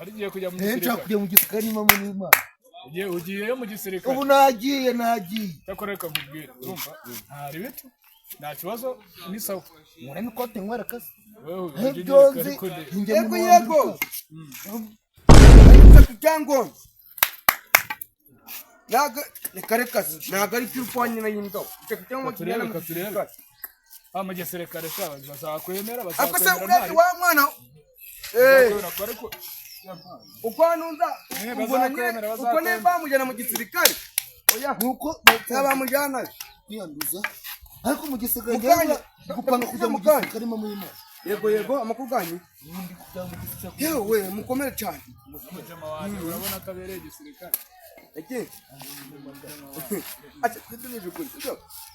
Arigiye kujya mu gisirikare. Nshaka kujya mu gisirikare n'imama n'Imana. Ugiye mu gisirikare. Ubu nagiye. Takoreka kubwira. Urumva? Ntari bitu. Nta kibazo ni sawa. Mureme ikote nkwera kasi. Byonzi. Yego. Cyangwa naga nekarekasi naga ari cyupanye na yindo cyangwa turebe ama gisirikare cyaba bazakwemera bazakwemera akose wa mwana ukwanunza ubona uko ne bamujyana mu gisirikare oya nuko bamujyana kwiyanduza ariko mu gisirikare gupanga kujya mu gisirikare mama y'Imana. Yego amakuganye yewe mukomere cyane mujama wanjye urabona kabereye gisirikare eke acha tutuneje kuri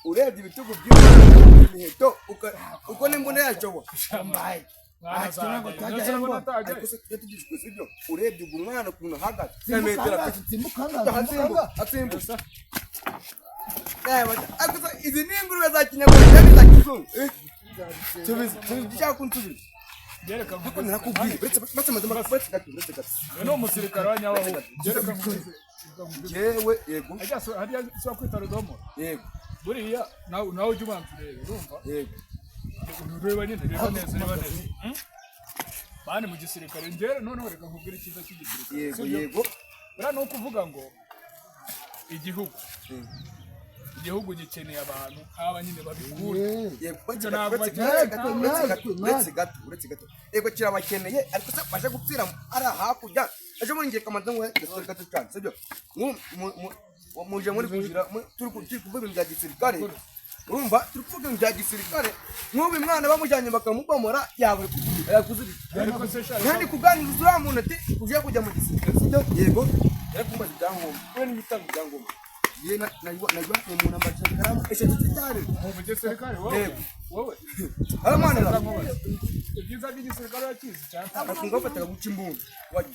urebye ibitugu by'imiheto uko n'imbunda yacowa shambaye urebye ubwo umwana kuntu hagaze izi ni ingurube za kinyarwanda n'iza kizungu tubizi Jereka kuko nakubwiye betse no umusirikare wa nyawaho jereka yewe yego hariya so kwita rudomo yego buriya nawe ujye ubanturebe urumva yego ureba nyine reba neza bane mu gisirikare ngere noneho reka nkubwire ikiza cy'igisirikare yego bra no kuvuga ngo igihugu gikeneye abantu aba nyine babikura uretse gato yego kirabakeneye ariko se baje gupfira ara hakurya aje muri ngiye kamanza ngo gasore gato cyane sibyo muje muri kugira turi kuvuga ibintu bya gisirikare urumva turi kuvuga ibintu bya gisirikare nk'ubu mwana bamujyanye bakamubomora yawe kandi kuganiriza uriya muntu ati ugiye kujya mu gisirikare sibyo yego kumbaza ibyangombwa we n'ibitanga ibyangombwa najua ni mwana machakaramu eshititare mu gisirikare wowe aramana ibyiza by'igisirikare yakizi cyane akungafata guca imbunda waje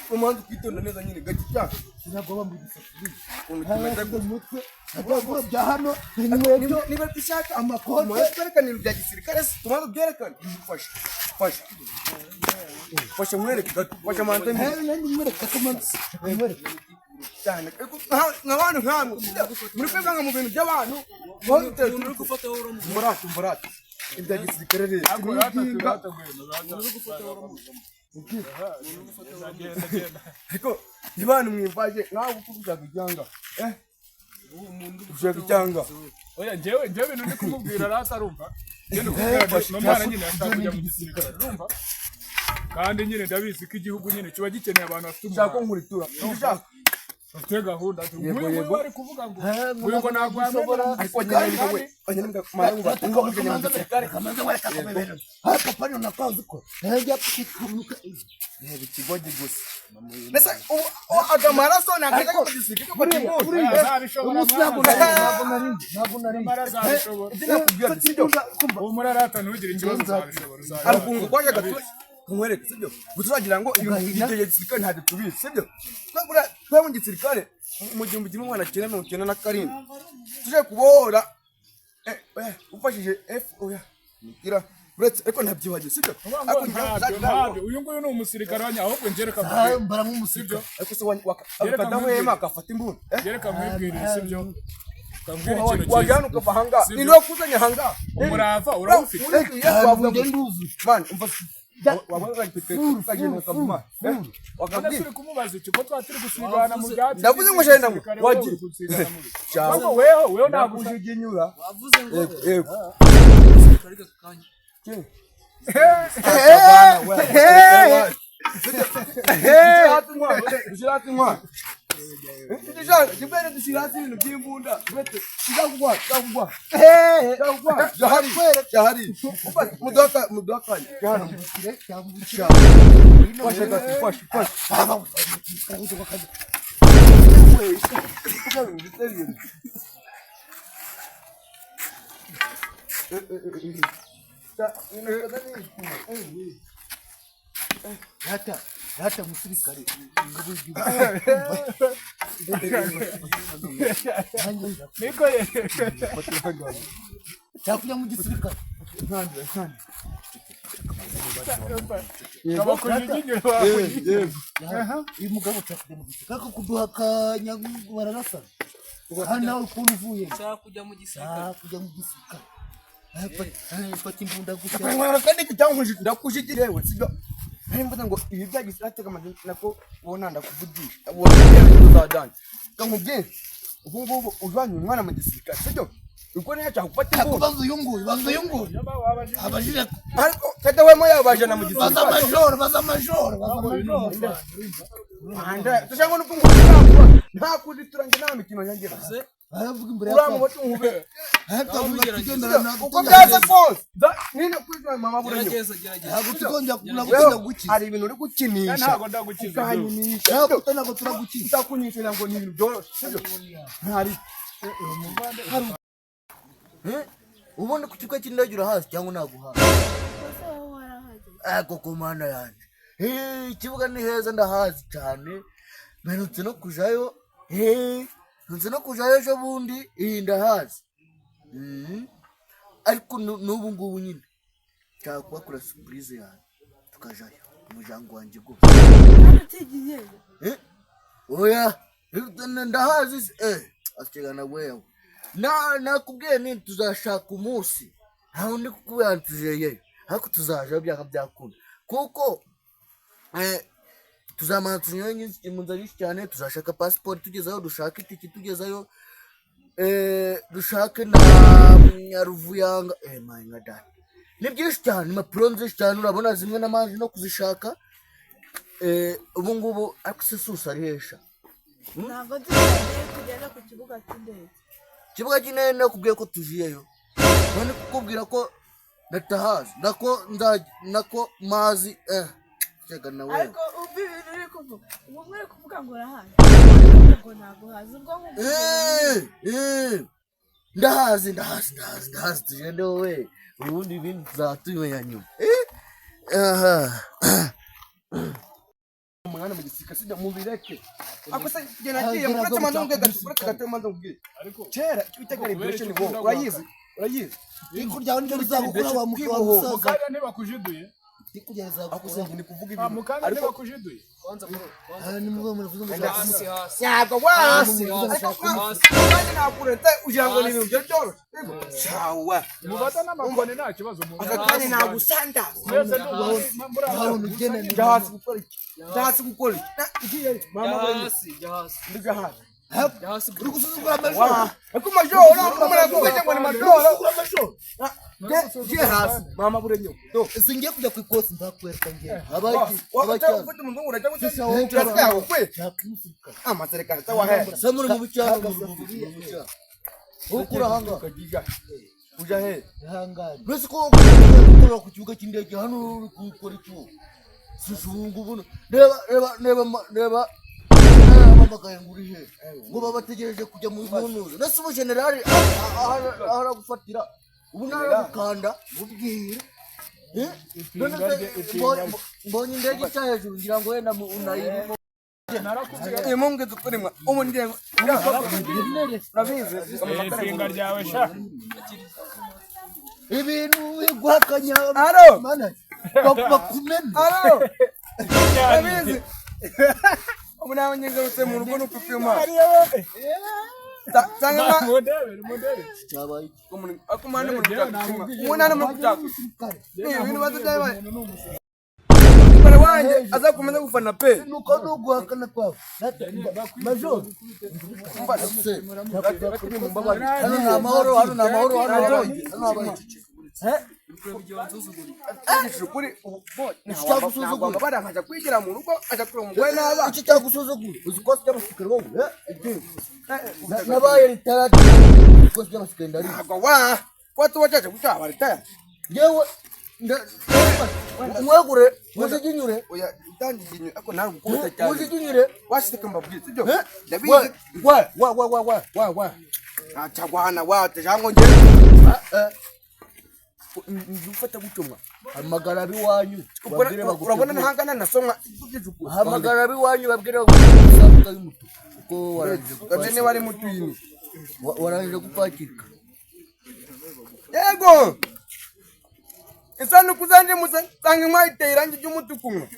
umanzi kwitonda neza nyine gake cyane sinagoba mu gisirikare umuntu kimeze mutwe agomba bya hano niba bishaka amakote twerekana ibya gisirikare tumaze byerekana fasha mwereke fasha mante mwereke kamanzi mwereke cyane nk'abantu nk'amwe muri kwivanga mu bintu by'abantu turi gufata umurati ibya gisirikare rero ariko nibana mwimvaje nawe ukuvuga icyanga ushaka icyanga oya njyewe ibintu ndi kumubwira ratarumva ngende kubwira nomana nyine yashaka mu gisirikare urumva kandi nyine ndabizi ko igihugu nyine kiba gikeneye abantu bafite ushaka nkuritura ushaka Ufite gahunda yego bari kuvuga ngo ngo ntabwo ashobora ariko cyane we banyambwa kumaranga ngo mu gisirikare kamaze wareka kubera haka pano nakazi ko njya kutumuka ikigogi gusa nese agamaraso nakaje mu gisirikare ko kimuri ntabwo nari umurarata ntugire ikibazo zabishobora arakungu kwaje gato kumwereka sibyo gutuzagira ngo igiteye gisirikare ntabwo tubizi sibyo twa mu gisirikare mu gihumbi kimwe mwana cyenda mirongo icyenda na karindwi tuje kubohora ufashije oya nikira uretse ariko ntabyibagiwe sibyo uyu nguyu ni umusirikare wa nyaho ahubwo ngereka mbara nk'umusibyo ariko se wakadahwema agafata imbunda ngereka mwibwirire sibyo wajyana ukava hanga ni no kuzanya hanga umurava urawufite wavuga nduzi man umva wabanga giteko kagenda kabuma wakabwira turi kumubaza iki ko twatiri gusigana mu byatsi ndavuze ngo shenda ngo wagira cyangwa wewe ntabwo ujiginyura wavuze ngo yego karika kanya Ushiratinwa Ndishaka kibere dushirati ibintu by'imbunda bete izakugwa jahari mudoka jahano fasha hata musirikare niko cyakunya mu gisirikare uyu mugabo cyakujya mu gisirikare kako kuduha akanya bararasa hano ukuntu uvuye kujya mu gisirikare fata imbunda gusa kandi cyangwa ndakujigirewe sibyo nimba ngo ibi byagisirate kamaze nako ubona ndakuvugisha uzadanye kamubye ubu ngubu ujanye umwana mu gisirikare sibyo uko niyo cyakufata ngo banzu yungu abajije ariko kete wemo yabajana mu gisirikare baza major anda tushanga nuko ngukura nta kuzituranje nta mikino yangira aravuga imbere uramu bati ube hata kugendana na uko byaza kose nini kuri mama burenyo gerageza gukonja kugenda guki hari ibintu uri gukinisha ntago ndagukiza ukahanyinisha ntabwo turaguki utakunyisha ngo ni ibintu byoroshye ntari ubundi ku kigo cy'indege urahasi cyangwa naguhaza ako ku mana yanjye ikibuga ni heza ndahazi cyane mperutse no kujayo ejo bundi ndahazi ariko n'ubu ngubu nyine nshaka kubakora surprise yawe tukajayo umuryango wanjye go oya ndahazi asigana wewe nakubwiye ni tuzashaka umunsi ntaho ndi kukubwira tujeyeyo ariko tuzajayo byaka byakunda kuko tuzamana tunyuranye mu nzira nyinshi cyane tuzashaka passport tugezayo dushaka itiki tugezayo dushake na Nyaruvuyanga my god ni byinshi cyane impapuro nziza cyane urabona zimwe n'amazi no kuzishaka ubu ngubu ariko se susa rihesha ntabwo tugiye kugera ku kibuga cy'indege kibuga cy'indege nakubwiye ko tujiyeyo none kukubwira ko ndatahazi nako mazi cyega nawe ariko ubi ibintu uri kuvuga ubu muri kuvuga ngo urahazi ngo ntabwo hazi ubwo ndahazi tugende wowe ubundi ibindi tuzatumenya nyuma umwana mu gisirikare sijya mu bireke ako se nagiye mu gato manzo gato manzo ngubwire kera twitega liberation go urayizi ikurya ndio bizagukora wa musaza mukanya ntibakujiduye ikugeza akusenge ni kuvuga ibintu mukanya ntibakujiduye ni mubo muravuga ngo hasi yago wasi kandi nakureta ugira ngo ni ibintu byo byoroshye chawa mubata n'amagone nta kibazo mu akakanye nagusanda ndahasi gukora iki mama hasi uri gusuzugura amajoro ariko majoro muravuga ngo ni majoro je hasi mama burenyo singiye kujya ku ikosi ndakwereka ngiye abaki ufite umuntu urajya gutya yawe kwe amasereka tawahe samuri mu bicyaro ukura hanga kagiga uja he hangani bese ko ukora ku kibuga cy'indege hano uri gukora icyo susungu buno reba amagaye nguri he ngo babategereje kujya mu ntunuzo nase ubu generali ahara gufatira ubu nara gukanda ubwira mbonye indege icya hejuru ngira ngo wenda unayirimo narakubwiye mungu tukurima umuntu urabizi isinga ryawe sha ibintu guhakanya aro mana bakumene aro urabizi umuntu abanyengarutse mu rugo n'upipima tanga modere cyabaye akumane mu rugo umuntu mu kutaka ibintu batutaye bara wanje azakomeza gufana pe nuko nuguhakana kwawe major hano na mahoro kuri ntabwo barakaza kwigira mu rugo akakura umugore n'aba iki cyagusuzugura uzi ko cy'abasikari wowe nabaye ritara ko cy'abasikari ndari ntabwo watu wachache kutaba ritaya yewe mwegure muziginyure oya dangiginyu ako nawe gukota cyane muziginyure washiteka mbabwize byo ndabizi wa achagwana wate jango nje ndufata gutumwa hamagara biwanyu urabona ntangana nasomwa hamagara biwanyu babwire gusabuka y'umutu uko waranje gabene bari mutuyini waranje gupakirika yego urabona ntangana nasomwa babwire gusabuka y'umutu uko waranje gupakirika gabene bari mutuyini waranje gupakirika yego isanduku zanje musanga mwayiteye irangi ry'umutuku mwe